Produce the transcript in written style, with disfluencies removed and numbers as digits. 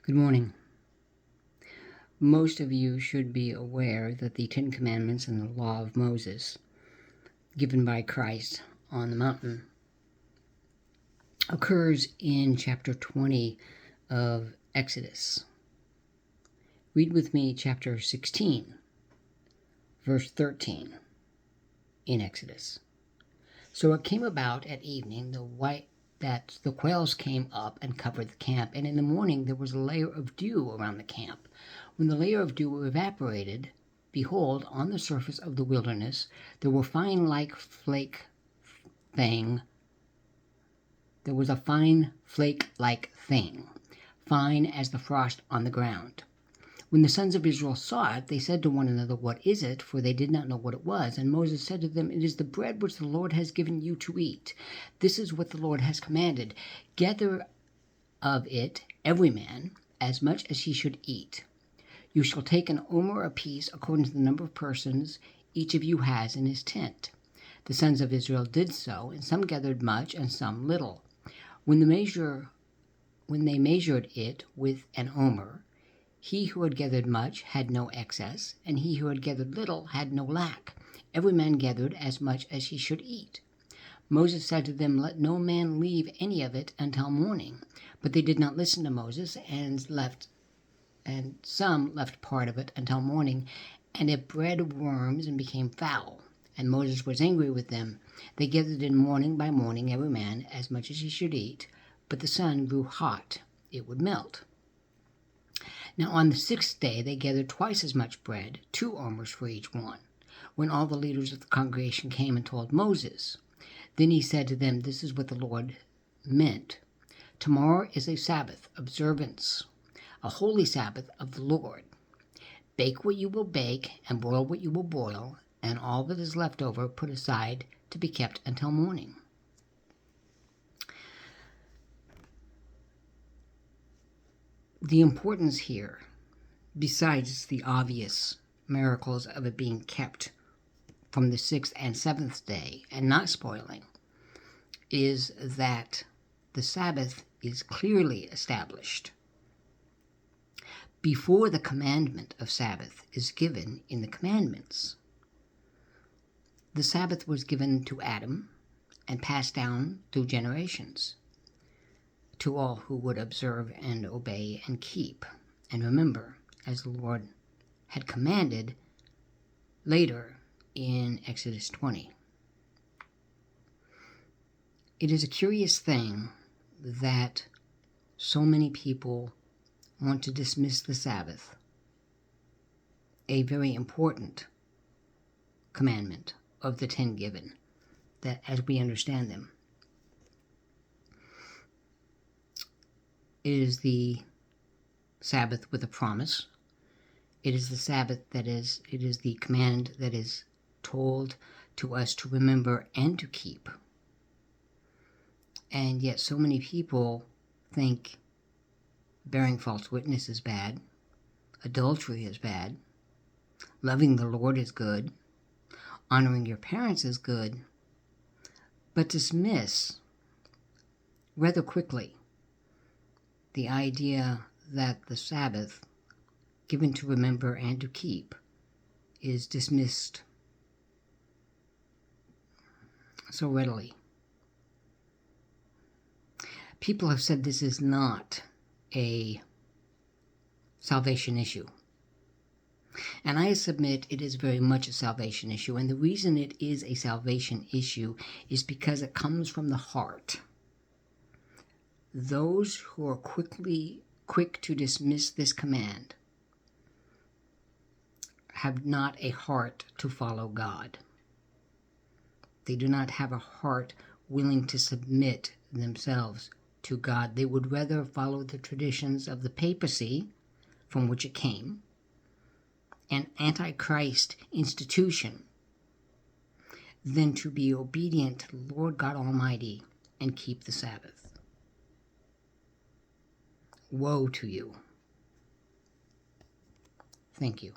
Good morning. Most of you should be aware that the Ten Commandments and the Law of Moses, given by Christ on the mountain, occurs in chapter 20 of Exodus. Read with me chapter 16, verse 13 in Exodus. So it came about at evening that the quails came up and covered the camp, and in the morning there was a layer of dew around the camp. When the layer of dew evaporated, behold, on the surface of the wilderness there was a fine flake-like thing, fine as the frost on the ground. When the sons of Israel saw it, they said to one another, "What is it?" For they did not know what it was. And Moses said to them, "It is the bread which the Lord has given you to eat. This is what the Lord has commanded. Gather of it every man as much as he should eat. You shall take an omer apiece according to the number of persons each of you has in his tent." The sons of Israel did so, and some gathered much and some little. When they measured it with an omer, he who had gathered much had no excess, and he who had gathered little had no lack. Every man gathered as much as he should eat. Moses said to them, "Let no man leave any of it until morning." But they did not listen to Moses, and some left part of it until morning, and it bred worms and became foul. And Moses was angry with them. They gathered in morning by morning, every man as much as he should eat, but the sun grew hot, it would melt. Now on the 6th day they gathered twice as much bread, 2 omers for each one, when all the leaders of the congregation came and told Moses. Then he said to them, "This is what the Lord meant. Tomorrow is a Sabbath observance, a holy Sabbath of the Lord. Bake what you will bake, and boil what you will boil, and all that is left over put aside to be kept until morning." The importance here, besides the obvious miracles of it being kept from the 6th and 7th day and not spoiling, is that the Sabbath is clearly established before the commandment of Sabbath is given in the commandments. The Sabbath was given to Adam and passed down through generations to all who would observe and obey and keep and remember, as the Lord had commanded later in Exodus 20. It is a curious thing that so many people want to dismiss the Sabbath, a very important commandment of the 10 given, that as we understand them. It is the Sabbath with a promise. It is the Sabbath it is the command that is told to us to remember and to keep. And yet so many people think bearing false witness is bad, adultery is bad, loving the Lord is good, honoring your parents is good, but dismiss rather quickly the idea that the Sabbath, given to remember and to keep, is dismissed so readily. People have said this is not a salvation issue. And I submit it is very much a salvation issue. And the reason it is a salvation issue is because it comes from the heart. Those who are quick to dismiss this command have not a heart to follow God. They do not have a heart willing to submit themselves to God. They would rather follow the traditions of the papacy, from which it came, an antichrist institution, than to be obedient to the Lord God Almighty and keep the Sabbath. Woe to you. Thank you.